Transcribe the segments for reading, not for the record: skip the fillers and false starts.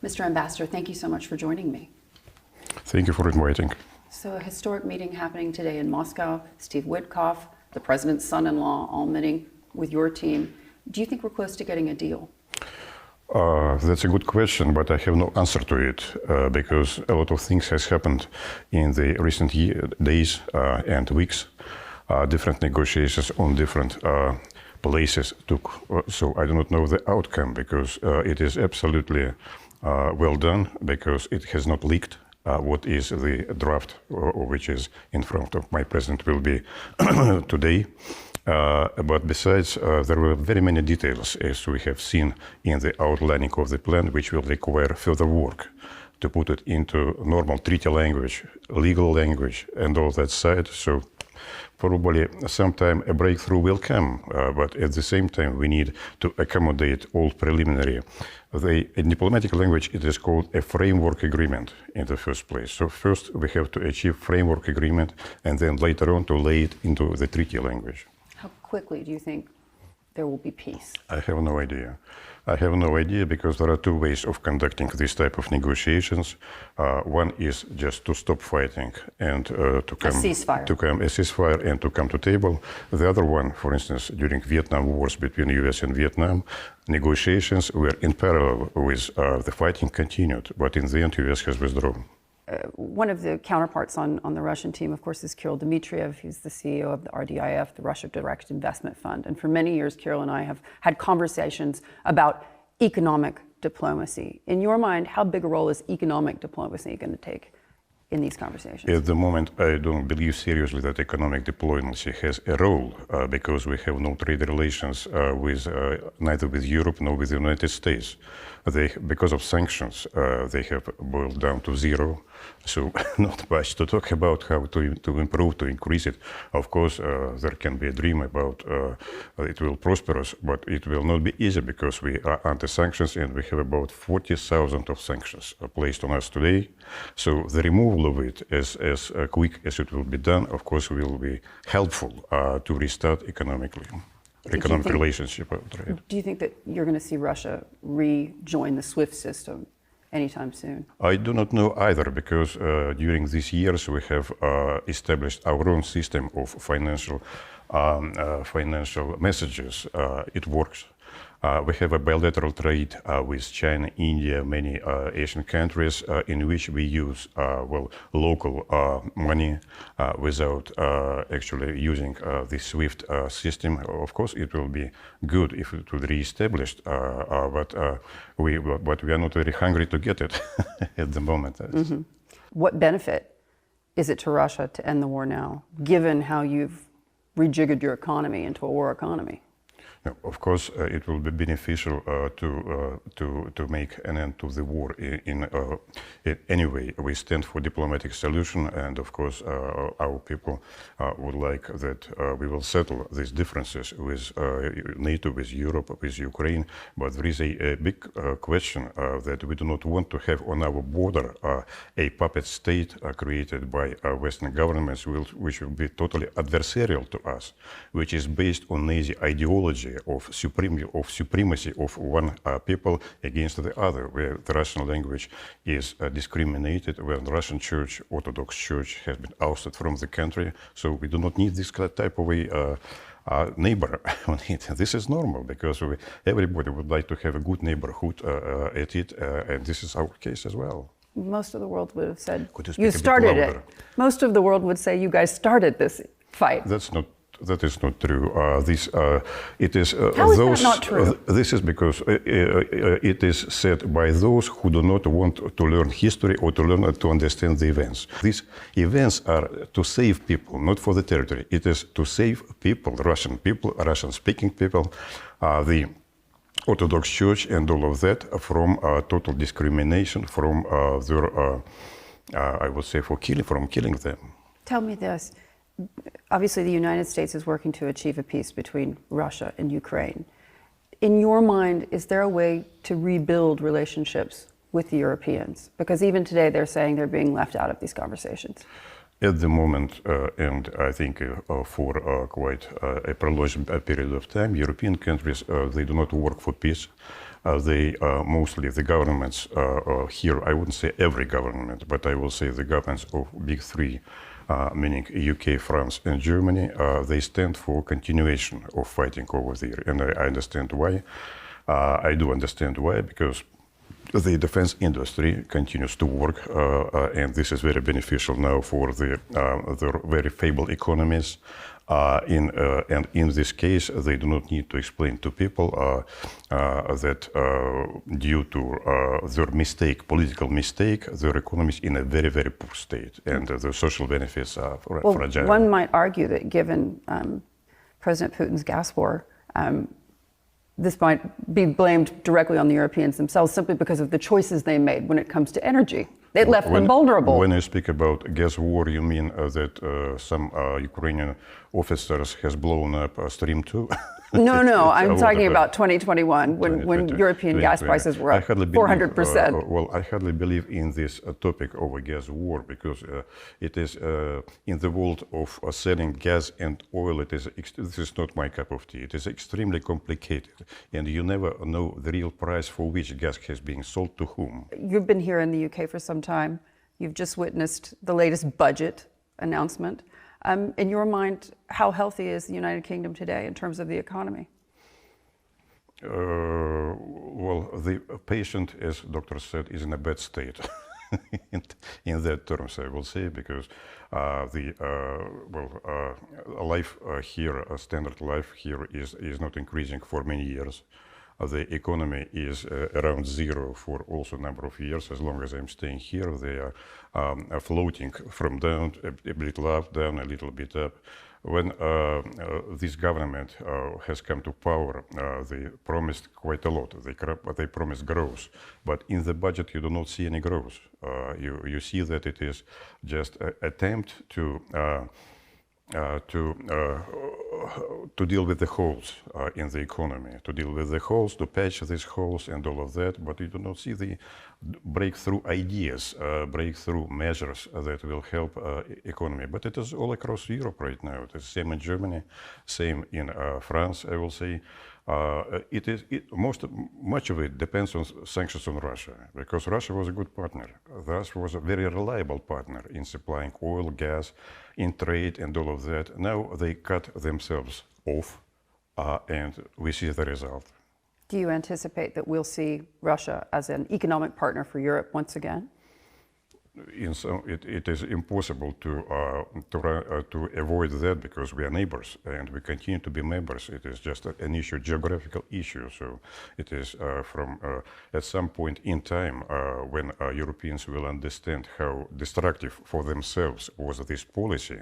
Mr. Ambassador, thank you so much for joining me. Thank you for inviting. So a historic meeting happening today in Moscow. Steve Witkoff, the president's son-in-law, all meeting with your team. Do you think we're close to getting a deal? That's a good question, but I have no answer to it because a lot of things has happened in the recent days and weeks. Different negotiations on different places took, so I do not know the outcome because it is absolutely well done because it has not leaked. What is the draft which is in front of my president will be today. But besides, there were very many details, as we have seen in the outlining of the plan, which will require further work to put it into normal treaty language, legal language, and all that side. So probably sometime a breakthrough will come, but at the same time, we need to accommodate all preliminary. In diplomatic language, it is called a framework agreement in the first place. So first, we have to achieve framework agreement, and then later on to lay it into the treaty language. How quickly do you think there will be peace? I have no idea. I have no idea because there are two ways of conducting this type of negotiations. One is just to stop fighting and to come a ceasefire and to come to table. The other one, for instance, during Vietnam wars between US and Vietnam, negotiations were in parallel with the fighting continued, but in the end, US has withdrawn. One of the counterparts on the Russian team, of course, is Kirill Dmitriev. He's the CEO of the RDIF, the Russia Direct Investment Fund. And for many years, Kirill and I have had conversations about economic diplomacy. In your mind, how big a role is economic diplomacy going to take in these conversations? At the moment, I don't believe seriously that economic diplomacy has a role because we have no trade relations with neither with Europe nor with the United States. Because of sanctions, they have boiled down to zero. So not much to talk about how to improve, to increase it. Of course, there can be a dream about it will prosper us, but it will not be easy because we are under sanctions and we have about 40,000 of sanctions placed on us today. So the removal of it as quick as it will be done, of course, will be helpful to restart economic relationship. Do you think that you're going to see Russia rejoin the SWIFT system anytime soon? I do not know either, because during these years we have established our own system of financial messages. It works. We have a bilateral trade with China, India, many Asian countries in which we use local money without actually using the SWIFT system. Of course, it will be good if it would be re-established, but we are not very hungry to get it at the moment. Mm-hmm. What benefit is it to Russia to end the war now, given how you've rejiggered your economy into a war economy? No, of course, it will be beneficial to make an end to the war. Anyway, we stand for diplomatic solution, and of course, our people would like that we will settle these differences with NATO, with Europe, with Ukraine. But there is a big question that we do not want to have on our border a puppet state created by Western governments, which will be totally adversarial to us, which is based on Nazi ideology of supremacy of one people against the other, where the Russian language is discriminated, where the Russian Church, Orthodox Church, has been ousted from the country. So we do not need this type of a neighbor on it. This is normal because everybody would like to have a good neighborhood at it, and this is our case as well. Most of the world would have said you started it. Most of the world would say you guys started this fight. That is not true. How is that not true? This is because it is said by those who do not want to learn history or to understand the events. These events are to save people, not for the territory. It is to save people, Russian-speaking people, the Orthodox Church and all of that from total discrimination, from I would say, from killing them. Tell me this. Obviously, the United States is working to achieve a peace between Russia and Ukraine. In your mind, is there a way to rebuild relationships with the Europeans? Because even today, they're saying they're being left out of these conversations. At the moment, and I think for quite a prolonged period of time, European countries, they do not work for peace. They mostly, the governments here, I wouldn't say every government, but I will say the governments of big three, meaning UK, France, and Germany, they stand for continuation of fighting over there. And I understand why. I do understand why, because the defense industry continues to work, and this is very beneficial now for the very feeble economies. And in this case, they do not need to explain to people that due to their mistake, political mistake, their economy is in a very, very poor state, and the social benefits are fragile. One might argue that given President Putin's gas war, this might be blamed directly on the Europeans themselves simply because of the choices they made when it comes to energy. It left them vulnerable. When you speak about gas war, you mean that some Ukrainian officers has blown up Stream 2? No, I'm talking about 2021 when European gas prices were up 400%. Well, I hardly believe in this topic of a gas war, because it is in the world of selling gas and oil, this is not my cup of tea. It is extremely complicated, and you never know the real price for which gas has been sold to whom. You've been here in the UK for some time. You've just witnessed the latest budget announcement. In your mind, how healthy is the United Kingdom today in terms of the economy? Well, the patient, as doctor said, is in a bad state. in that terms, I will say, because life here, standard life here is not increasing for many years. The economy is around zero for also a number of years. As long as I'm staying here, they are floating from down, a little up, down, a little bit up. When this government has come to power, they promised quite a lot. They promised growth, but in the budget you do not see any growth. You see that it is just an attempt to deal with the holes in the economy, to deal with the holes, to patch these holes and all of that, but you do not see the breakthrough ideas, breakthrough measures that will help economy. But it is all across Europe right now. It is same in Germany, same in France, I will say. Much of it depends on sanctions on Russia, because Russia was a good partner. Russia was a very reliable partner in supplying oil, gas, in trade and all of that. Now they cut themselves off, and we see the result. Do you anticipate that we'll see Russia as an economic partner for Europe once again? It is impossible to avoid that, because we are neighbors and we continue to be members. It is just an issue, geographical issue. So it is from at some point in time when Europeans will understand how destructive for themselves was this policy,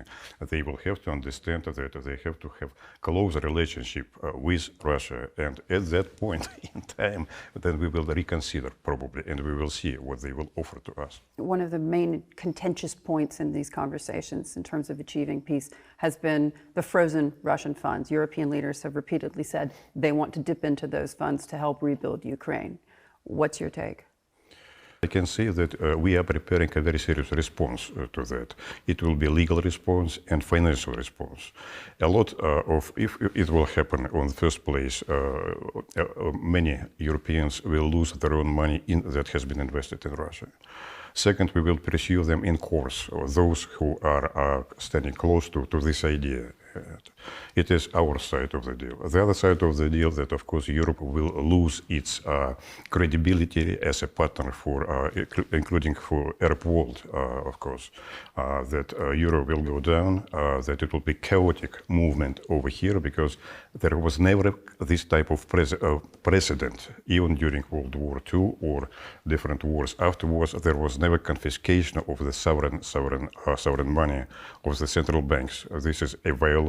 they will have to understand that they have to have closer relationship with Russia. And at that point in time, then we will reconsider probably, and we will see what they will offer to us. One of the main contentious points in these conversations in terms of achieving peace has been the frozen Russian funds. European leaders have repeatedly said they want to dip into those funds to help rebuild Ukraine. What's your take? I can say that we are preparing a very serious response to that. It will be a legal response and financial response. A lot if it will happen in the first place, many Europeans will lose their own money that has been invested in Russia. Second, we will pursue them in course, or those who are standing close to this idea. It is our side of the deal. The other side of the deal that, of course, Europe will lose its credibility as a partner for, including for Arab world, of course, that Europe will go down, that it will be chaotic movement over here, because there was never this type of precedent, even during World War II or different wars afterwards. There was never confiscation of the sovereign money of the central banks. This is a violation.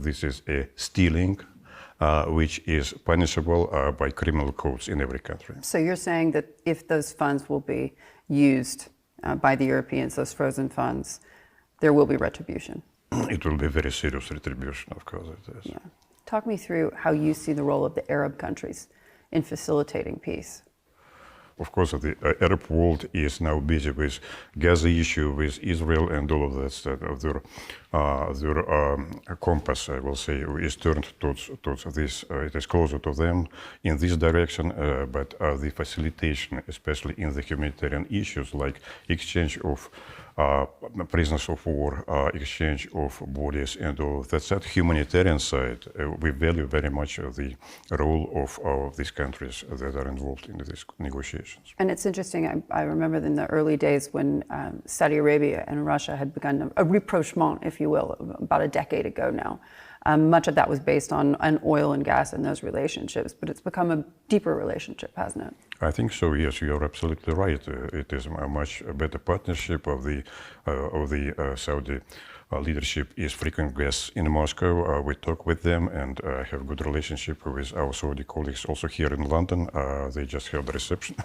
This is a stealing, which is punishable by criminal codes in every country. So you're saying that if those funds will be used by the Europeans, those frozen funds, there will be retribution? It will be very serious retribution, of course it is. Yeah. Talk me through how you see the role of the Arab countries in facilitating peace. of course, the Arab world is now busy with Gaza issue, with Israel, and all of that stuff. Their compass, I will say, is turned towards this. It is closer to them in this direction, but the facilitation, especially in the humanitarian issues like exchange of prisoners of war, exchange of bodies, and all of that humanitarian side, we value very much the role of these countries that are involved in these negotiations. And it's interesting, I remember in the early days when Saudi Arabia and Russia had begun a rapprochement, if you will, about a decade ago now. Much of that was based on oil and gas and those relationships, but it's become a deeper relationship, hasn't it? I think so. Yes, you are absolutely right. It is a much better partnership of the Saudi leadership. Is frequent guests in Moscow. We talk with them and have good relationship with our Saudi colleagues also here in London. They just held the reception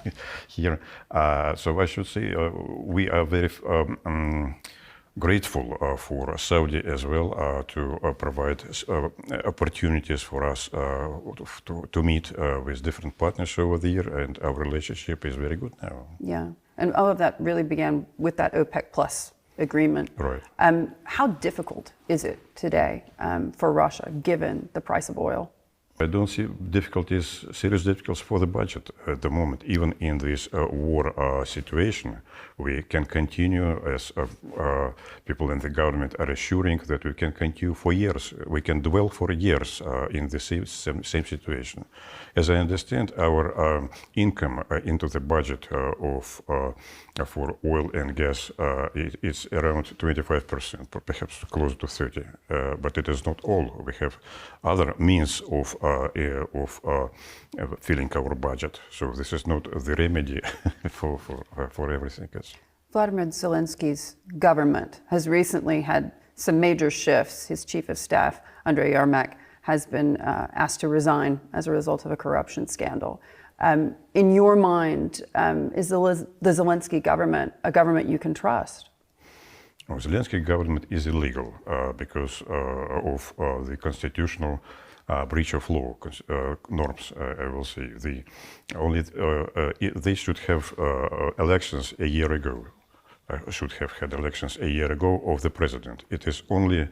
here. So I should say we are very grateful for Saudi as well to provide opportunities for us to meet with different partners over there, and our relationship is very good now. Yeah, and all of that really began with that OPEC Plus agreement. Right. How difficult is it today for Russia, given the price of oil? I don't see serious difficulties for the budget at the moment. Even in this war situation, we can continue, as people in the government are assuring, that we can continue for years. We can dwell for years in the same situation. As I understand, our income into the budget for oil and gas is around 25%, perhaps close to 30%. But it is not all. We have other means of filling our budget. So this is not the remedy for everything else. Vladimir Zelensky's government has recently had some major shifts. His chief of staff, Andrey Kelin, has been asked to resign as a result of a corruption scandal. In your mind, is the Zelensky government a government you can trust? The Zelensky government is illegal because of the constitutional breach of law norms. I will say they should have elections a year ago. Should have had elections a year ago of the president. It is only,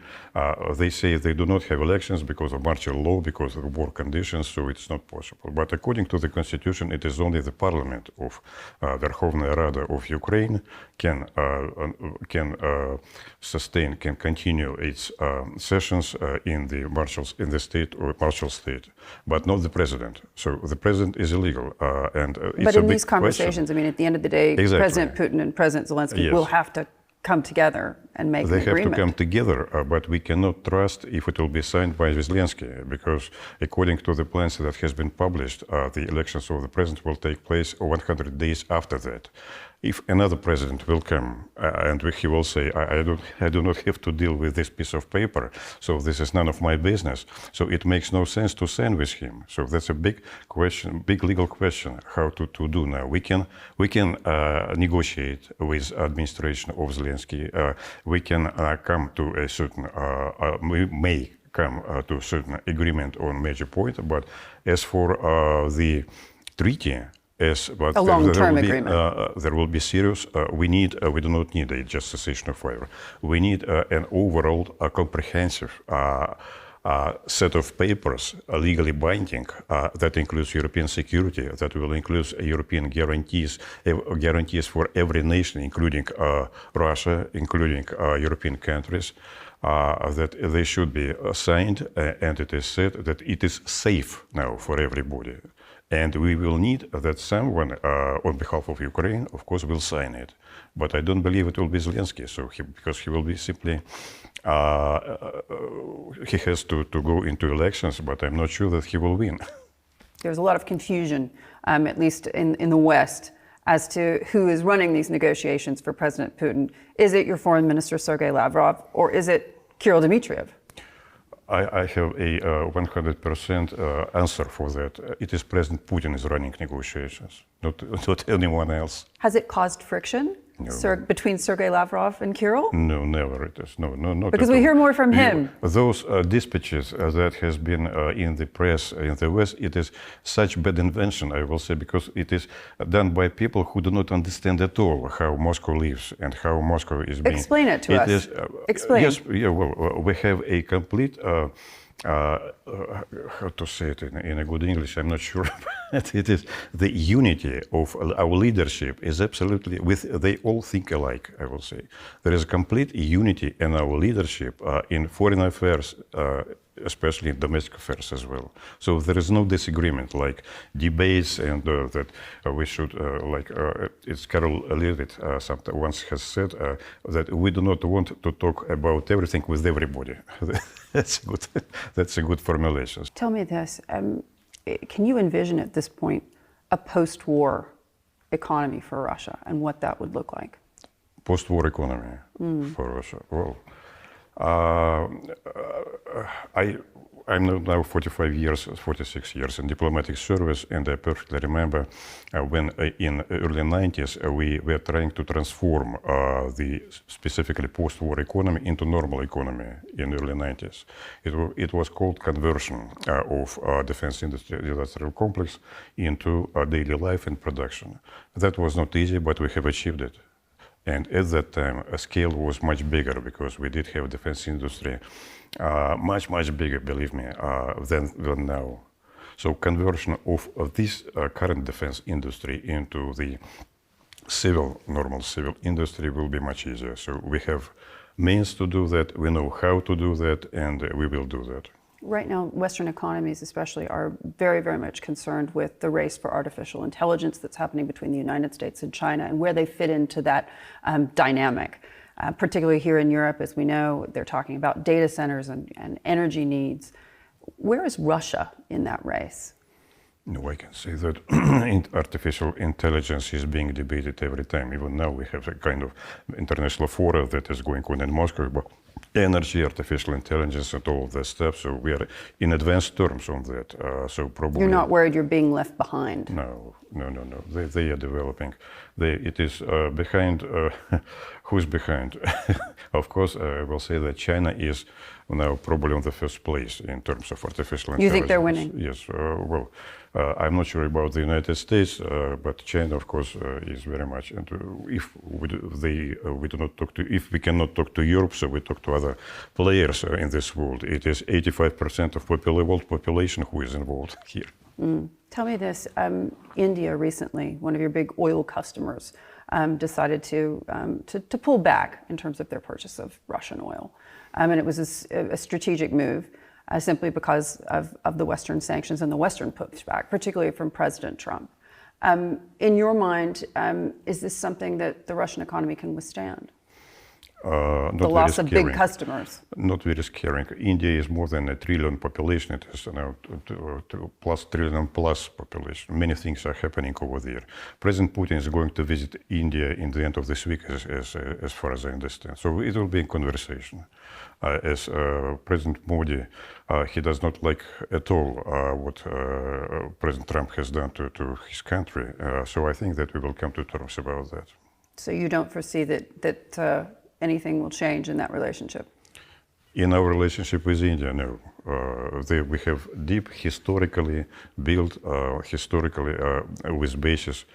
they say they do not have elections because of martial law, because of war conditions, so it's not possible. But according to the constitution, it is only the parliament of Verkhovna Rada of Ukraine can continue its sessions in the state or partial state, but not the president. So the president is illegal, and it's but in these question. conversations, I mean, at the end of the day, Exactly. President Putin and President Zelensky Yes. will have to come together and make an agreement. They have to come together, but we cannot trust if it will be signed by Zelensky, because according to the plans that has been published, the elections of the president will take place 100 days after that. If another president will come and he will say, I do not have to deal with this piece of paper, so this is none of my business. So it makes no sense to sign with him. So that's a big question, big legal question, how to do now. We can negotiate with administration of Zelensky. We can come to a certain, we may come to a certain agreement on major point, but as for the treaty, yes, but a long-term agreement. There will be serious. We do not need a just cessation of fire. We need an overall, comprehensive set of papers, legally binding, that includes European security, that will include European guarantees for every nation, including Russia, including European countries. That they should be signed, and it is said that it is safe now for everybody. And we will need that someone, on behalf of Ukraine, of course, will sign it. But I don't believe it will be Zelensky, because he will be simply, he has to go into elections, but I'm not sure that he will win. There's a lot of confusion, at least in the West, as to who is running these negotiations for President Putin. Is it your foreign minister, Sergei Lavrov, or is it Kirill Dmitriev? I have a 100% answer for that. It is President Putin is running negotiations, not anyone else. Has it caused friction No. Between Sergei Lavrov and Kirill? No, never it is. No, not Because at we all. hear more from him. Those dispatches that has been in the press in the West, it is such bad invention, I will say, because it is done by people who do not understand at all how Moscow lives and how Moscow is being. Explain it to us. Explain. Yes, yeah, well, we have a complete. How to say it in a good English, I'm not sure. It is the unity of our leadership is absolutely, they all think alike, I will say. There is a complete unity in our leadership in foreign affairs, especially in domestic affairs as well. So there is no disagreement, like debates and that we should, it's Carol Levitt once has said that we do not want to talk about everything with everybody. That's a good formulation. Tell me this, can you envision at this point a post-war economy for Russia and what that would look like? Post-war economy for Russia. Well, I'm now 46 years in diplomatic service, and I perfectly remember when in early 90s we were trying to transform the specifically post-war economy into normal economy in early 90s. It was called conversion of defense industry industrial complex into daily life and production. That was not easy, but we have achieved it. And at that time, a scale was much bigger because we did have defense industry much bigger, believe me, than now. So conversion of this current defense industry into the normal civil industry will be much easier. So we have means to do that, we know how to do that, and we will do that. Right now, Western economies especially are very much concerned with the race for artificial intelligence that's happening between the United States and China and where they fit into that dynamic. Particularly here in Europe, as we know, they're talking about data centers and energy needs. Where is Russia in that race? No, I can say that artificial intelligence is being debated every time. Even now we have a kind of international forum that is going on in Moscow about energy, artificial intelligence, and all of that stuff. So we are in advanced terms on that. So probably you're not worried you're being left behind. No. They are developing. It is behind. Who's behind? Of course, I will say that China is now probably on the first place in terms of artificial intelligence. You think they're winning? Yes. I'm not sure about the United States, but China, of course, is very much. And if if we cannot talk to Europe, so we talk to other players in this world. It is 85% of world population who is involved here. Tell me this: India recently, one of your big oil customers, decided to pull back in terms of their purchase of Russian oil, and it was a strategic move. Simply because of the Western sanctions and the Western pushback, particularly from President Trump. In your mind, is this something that the Russian economy can withstand? The loss of big customers? Not very scary. India is more than 1 trillion population. It is now plus trillion plus population. Many things are happening over there. President Putin is going to visit India in the end of this week, as far as I understand. So it will be a conversation. As President Modi, he does not like at all what President Trump has done to his country. So I think that we will come to terms about that. So you don't foresee that anything will change in that relationship? In our relationship with India, no. We have deep, historically built, with basis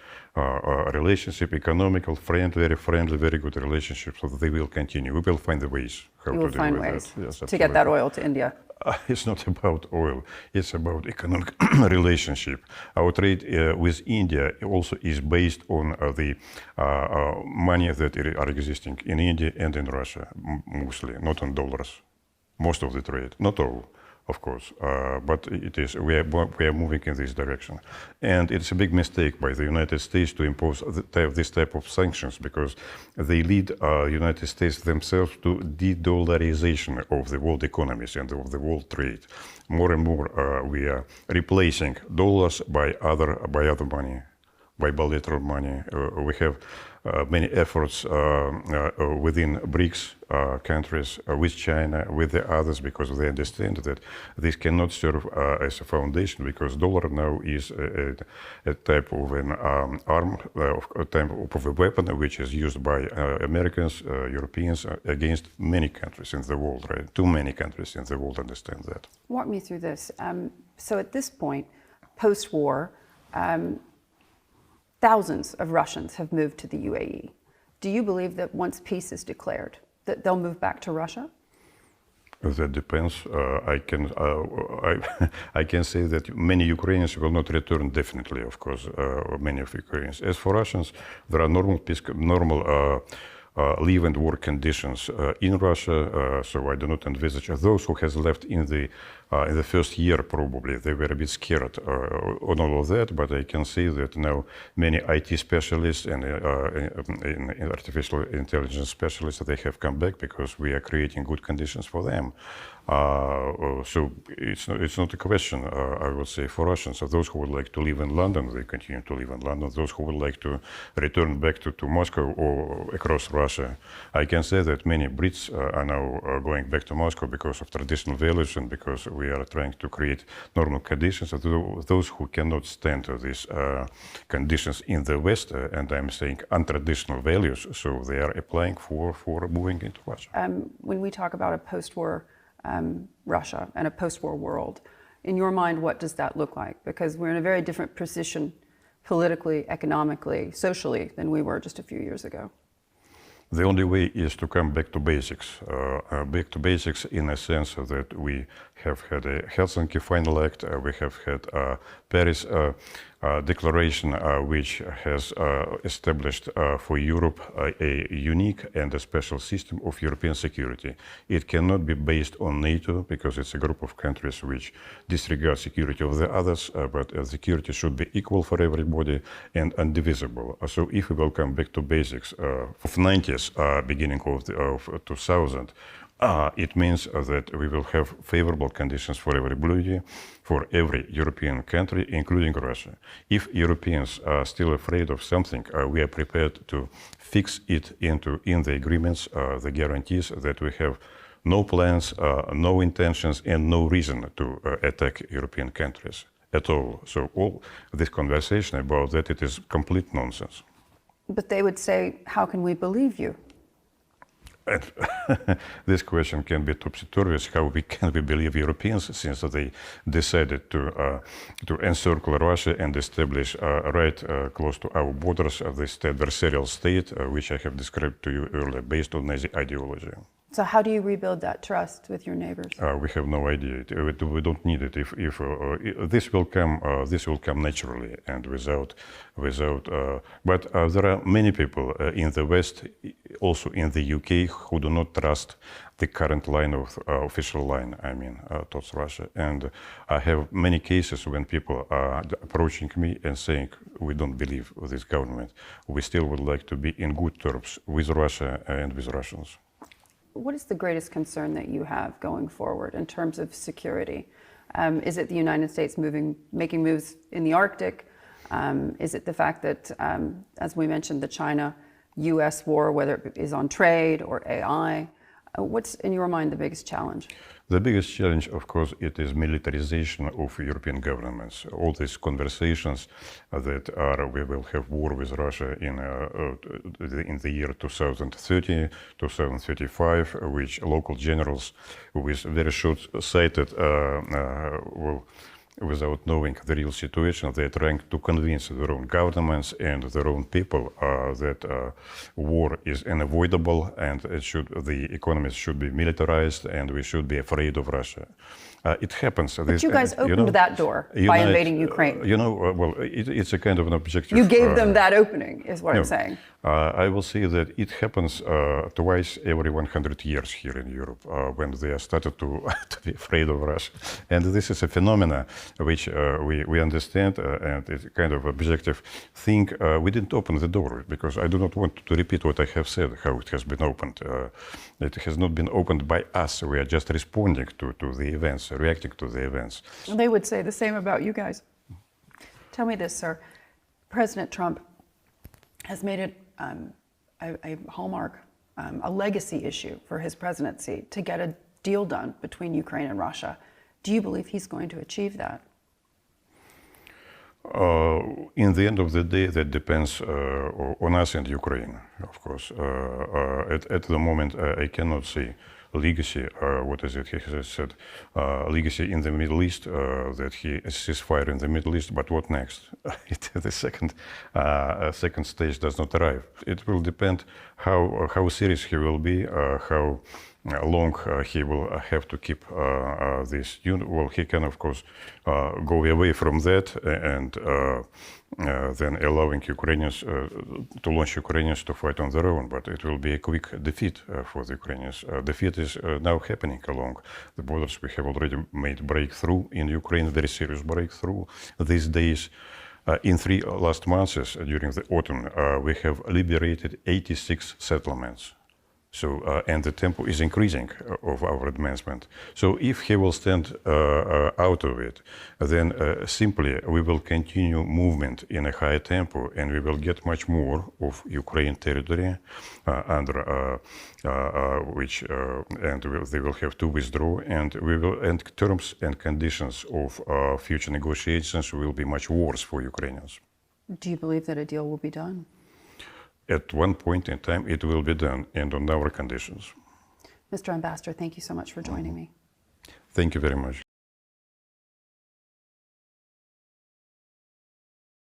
relationship, economical, very friendly, very good relationship. So they will continue. We will find the ways how to deal with that. You will find ways to get that oil to India. It's not about oil. It's about economic relationship. Our trade with India also is based on the money that are existing in India and in Russia, mostly, not on dollars. Most of the trade, not all, of course, but it is. We are moving in this direction, and it's a big mistake by the United States to impose this type of sanctions because they lead United States themselves to de-dollarization of the world economies and of the world trade. More and more, we are replacing dollars by other money, by bilateral money. We have many efforts within BRICS countries, with China, with the others, because they understand that this cannot serve as a foundation, because dollar now is a type of an arm, a type of a weapon which is used by Americans, Europeans against many countries in the world, right? Too many countries in the world understand that. Walk me through this. So at this point, post-war, thousands of Russians have moved to the UAE. Do you believe that once peace is declared, that they'll move back to Russia? That depends. I can say that many Ukrainians will not return definitely, of course, many of Ukrainians. As for Russians, there are normal live and work conditions in Russia, so I do not envisage those who has left in the first year. Probably they were a bit scared on all of that, but I can see that now many IT specialists and in artificial intelligence specialists, they have come back because we are creating good conditions for them. So it's not a question, I would say, for Russians. So those who would like to live in London, they continue to live in London. Those who would like to return back to Moscow or across Russia, I can say that many Brits are now going back to Moscow because of traditional values and because we are trying to create normal conditions. Those who cannot stand these conditions in the West, and I'm saying untraditional values, so they are applying for moving into Russia. When we talk about a post-war Russia and a post-war world, in your mind, what does that look like? Because we're in a very different position politically, economically, socially than we were just a few years ago. The only way is to come back to basics. Back to basics in a sense that we have had a Helsinki Final Act, we have had a Paris Declaration, which has established for Europe a unique and a special system of European security. It cannot be based on NATO because it's a group of countries which disregard security of the others, but security should be equal for everybody and indivisible. So if we will come back to basics of 90s, beginning of 2000, it means that we will have favorable conditions for everybody, for every European country, including Russia. If Europeans are still afraid of something, we are prepared to fix it in the agreements, the guarantees that we have no plans, no intentions, and no reason to attack European countries at all. So all this conversation about that, it is complete nonsense. But they would say, how can we believe you? This question can be topsy-turvy. How can we believe Europeans since they decided to encircle Russia and establish right close to our borders this adversarial state, which I have described to you earlier, based on Nazi ideology. So how do you rebuild that trust with your neighbors? We have no idea. We don't need it. If this will come naturally and without. But there are many people in the West, also in the UK, who do not trust the current line of official line. I mean, towards Russia. And I have many cases when people are approaching me and saying, "We don't believe this government. We still would like to be in good terms with Russia and with Russians." What is the greatest concern that you have going forward in terms of security? Is it the United States making moves in the Arctic? Is it the fact that, as we mentioned, the China-US war, whether it is on trade or AI? What's, in your mind, the biggest challenge? The biggest challenge, of course, it is militarization of European governments. All these conversations that we will have war with Russia in the year 2030, 2035, which local generals with very short-sighted without knowing the real situation, they're trying to convince their own governments and their own people that war is unavoidable and the economies should be militarized and we should be afraid of Russia. It happens. But you guys opened that door by invading Ukraine. Well, it's a kind of an objective. You gave them that opening, is what I'm saying. I will say that it happens twice every 100 years here in Europe when they started to be afraid of Russia. And this is a phenomena which we understand and it's a kind of objective thing. We didn't open the door because I do not want to repeat what I have said, how it has been opened. It has not been opened by us. We are just responding to the events, reacting to the events. They would say the same about you guys. Tell me this, sir. President Trump has made it a hallmark, a legacy issue for his presidency to get a deal done between Ukraine and Russia. Do you believe he's going to achieve that? In the end of the day, that depends on us and Ukraine, of course. At the moment, I cannot see legacy, what is it? He has said legacy in the Middle East, that he ceasefire in the Middle East, but what next? The second stage does not arrive. It will depend how serious he will be, how long he will have to keep this. Well, he can, of course, go away from that and then allowing Ukrainians to launch Ukrainians to fight on their own, but it will be a quick defeat for the Ukrainians. Defeat is now happening along the borders. We have already made breakthrough in Ukraine, very serious breakthrough. These days, in 3 last months during the autumn, we have liberated 86 settlements. So, and the tempo is increasing of our advancement. So if he will stand out of it, then simply we will continue movement in a high tempo and we will get much more of Ukraine territory under which, and they will have to withdraw, and we will, and terms and conditions of future negotiations will be much worse for Ukrainians. Do you believe that a deal will be done? At one point in time, it will be done, and on our conditions. Mr. Ambassador, thank you so much for joining me. Thank you very much.